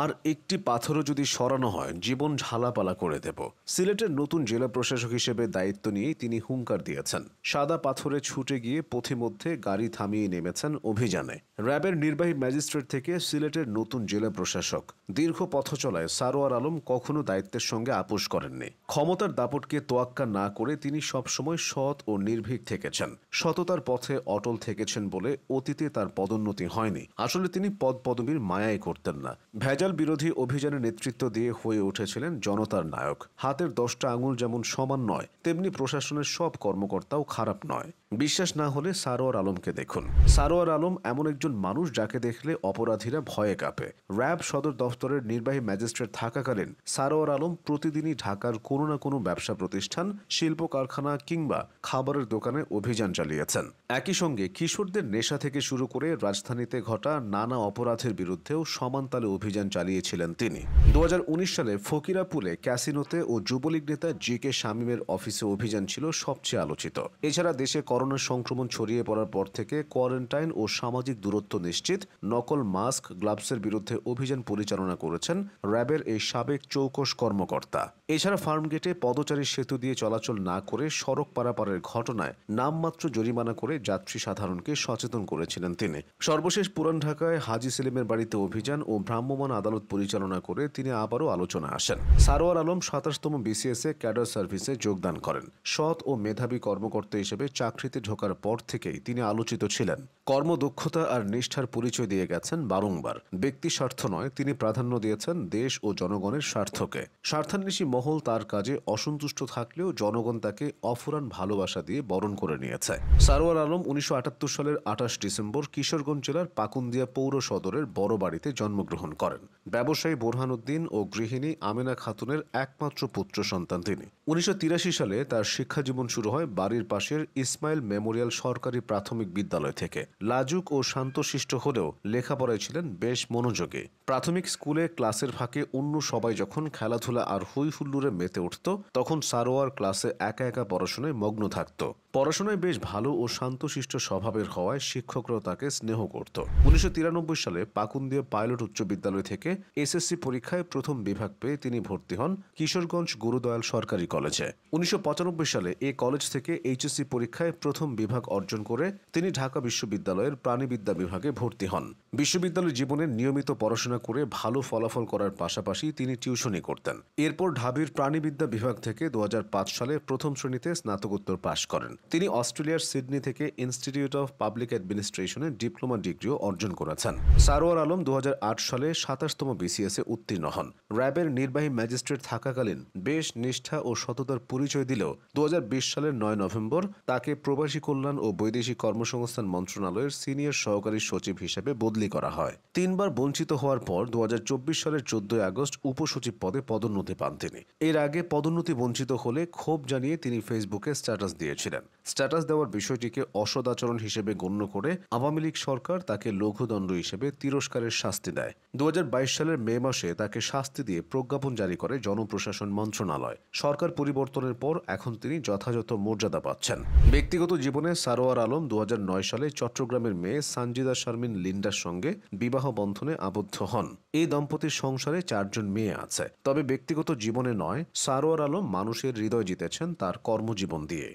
আর একটি পাথরও যদি সরানো হয় জীবন ঝালাপালা করে দেব। সিলেটের নতুন জেলা প্রশাসক হিসেবে দায়িত্ব নিয়েই তিনি হুঙ্কার দিয়েছেন। সাদা পাথরে ছুটে গিয়ে পথিমধ্যে গাড়ি থামিয়ে নেমেছেন অভিযানে। র্যাবের নির্বাহী ম্যাজিস্ট্রেট থেকে সিলেটের নতুন জেলা প্রশাসক। দীর্ঘ পথ চলায় সারোয়ার আলম কখনো দায়িত্বের সঙ্গে আপোষ করেননি। ক্ষমতার দাপটকে তোয়াক্কা না করে তিনি সবসময় সৎ ও নির্ভীক থেকেছেন। সততার পথে অটল থেকেছেন বলে অতীতে তার পদোন্নতি হয়নি। আসলে তিনি পদ পদবীর মায়াই করতেন না। ভেজাল বিরোধী অভিযানে নেতৃত্ব দিয়ে হয়ে উঠেছিলেন জনতার নায়ক। হাতের 10টা আঙুল যেমন সমান নয়, তেমনি প্রশাসনের সব কর্মকর্তাও খারাপ নয়। বিশ্বাস না হলে সারোয়ার আলমকে দেখুন। সারোয়ার আলম এমন একজন মানুষ যাকে দেখলে অপরাধীরা ভয়ে কাঁপে। র্যাব সদর দফতরের নির্বাহী ম্যাজিস্ট্রেট থাকাকালীন সারোয়ার আলম প্রতিদিনই ঢাকার কোনো না কোনো ব্যবসা প্রতিষ্ঠান, শিল্প কারখানা কিংবা খাবারের দোকানে অভিযান চালিয়েছেন। একই সঙ্গে কিশোরদের নেশা থেকে শুরু করে রাজধানীতে ঘটা নানা অপরাধের বিরুদ্ধেও সমান তালে অভিযান চালিয়েছিলেন তিনি। 2019 সালে ফকিরাপুলে ক্যাসিনোতে ও যুবলীগ নেতা জি.কে. শামীমের অফিসে অভিযান ছিল সবচেয়ে আলোচিত। এছাড়া দেশে করোনা সংক্রমণ ছড়িয়ে পড়ার পর থেকে কোয়ারেন্টাইন ও সামাজিক দূরত্ব নিশ্চিত, নকল মাস্ক, গ্লাভসের বিরুদ্ধে অভিযান পরিচালনা করেছেন র্যাবের এই সাবেক চৌকস কর্মকর্তা। এছাড়া ফার্মগেটে পদচারী সেতু দিয়ে চলাচল না করে সড়ক পারাপারের ঘটনায় নামমাত্র জরিমানা করে যাত্রী সাধারণকে সচেতন করেছিলেন তিনি। সর্বশেষ পুরান ঢাকায় হাজী সেলিমের বাড়িতে অভিযান ও ভ্রাম্যমাণ আদালত পরিচালনা করে তিনি আবারও আলোচনা আসেন। সারোয়ার আলম 27তম বিসিএসএ ক্যাডার সার্ভিসে যোগদান করেন। সৎ ও মেধাবী কর্মকর্তা হিসেবে চাকরিতে ঢোকার পর থেকেই তিনি আলোচিত ছিলেন। কর্মদক্ষতা আর নিষ্ঠার পরিচয় দিয়ে গেছেন বারংবার। ব্যক্তি স্বার্থ নয়, তিনি প্রাধান্য দিয়েছেন দেশ ও জনগণের স্বার্থকে। স্বার্থান্বেষী মহল তার কাজে অসন্তুষ্ট থাকলেও জনগণ তাকে অফুরান ভালোবাসা দিয়ে বরণ করে নিয়েছে। সারোয়ার আলম 1978 সালের 28 ডিসেম্বর কিশোরগঞ্জ জেলার পাকুন্দিয়া পৌর সদরের বড় বাড়িতে জন্মগ্রহণ করেন। ব্যবসায়ী বোরহান উদ্দিন ও গৃহিণী আমেনা খাতুনের একমাত্র পুত্র সন্তান তিনি। 1983 সালে তার শিক্ষাজীবন শুরু হয় বাড়ির পাশের ইসমাইল মেমোরিয়াল সরকারি প্রাথমিক বিদ্যালয় থেকে। লাজুক ও শান্তশিষ্ট হলেও লেখাপড়ায় ছিলেন বেশ মনোযোগী। প্রাথমিক স্কুলে ক্লাসের ফাঁকে অন্য সবাই যখন খেলাধুলা আর হই হুল্লোড়ে মেতে উঠত, তখন সারোয়ার ক্লাসে একা একা পড়াশোনায় মগ্ন থাকত। পড়াশোনায় বেশ ভালো ও শান্তশিষ্ট স্বভাবের হওয়ায় শিক্ষকরাও তাকে স্নেহ করত। 1993 সালে পাকুন্দিয়া পাইলট উচ্চ বিদ্যালয় থেকে এসএসসি পরীক্ষায় প্রথম বিভাগ পেয়ে তিনি ভর্তি হন কিশোরগঞ্জ গুরুদয়াল সরকারি কলেজে। 1995 সালে এ কলেজ থেকে এইচএসসি পরীক্ষায় প্রথম বিভাগ অর্জন করে তিনি ঢাকা বিশ্ববিদ্যালয়ের প্রাণিবিদ্যা বিভাগে ভর্তি হন। বিশ্ববিদ্যালয় জীবনে নিয়মিত পড়াশোনা করে ভালো ফলাফল করার পাশাপাশি তিনি টিউশনি করতেন। এরপর ঢাবির প্রাণিবিদ্যা বিভাগ থেকে 2005 সালে প্রথম শ্রেণীতে স্নাতকোত্তর পাশ করেন। তিনি অস্ট্রেলিয়ার সিডনি থেকে ইনস্টিটিউট অফ পাবলিক অ্যাডমিনিস্ট্রেশনে ডিপ্লোমা ডিগ্রিও অর্জন করেছেন। সারোয়ার আলম 2008 সালে 27তম বিসিএসে উত্তীর্ণ হন। র্যাবের নির্বাহী ম্যাজিস্ট্রেট থাকাকালীন বেশ নিষ্ঠা ও সততার পরিচয় দিলেও 2020 সালের 9 নভেম্বর তাকে প্রবাসী কল্যাণ ও বৈদেশিক কর্মসংস্থান মন্ত্রণালয়ের সিনিয়র সহকারী সচিব হিসেবে বদলি করা হয়। 3 বার বঞ্চিত হওয়ার পর 2024 সালের 14 আগস্ট উপসচিব পদে পদোন্নতি পান তিনি। এর আগে পদোন্নতি বঞ্চিত হলে ক্ষোভ জানিয়ে তিনি ফেসবুকে স্ট্যাটাস দিয়েছিলেন। স্ট্যাটাস দেওয়ার বিষয়টিকে অসদাচরণ হিসেবে গণ্য করে আওয়ামী লীগ সরকার তাকে লঘুদণ্ড হিসেবে তিরস্কারের শাস্তি দেয়। 2022 সালের মে মাসে তাকে শাস্তি দিয়ে প্রজ্ঞাপন জারি করে জনপ্রশাসন মন্ত্রণালয়। সরকার পরিবর্তনের পর এখন তিনি যথাযথ মর্যাদা পাচ্ছেন। ব্যক্তিগত জীবনে সারোয়ার আলম 2009 সালে চট্টগ্রামের মেয়ে সানজিদা শারমিন লিন্ডার সঙ্গে বিবাহ বন্ধনে আবদ্ধ হন। এই দম্পতির সংসারে 4 জন মেয়ে আছে। তবে ব্যক্তিগত জীবনে নয়, সারোয়ার আলম মানুষের হৃদয় জিতেছেন তার কর্মজীবন দিয়ে।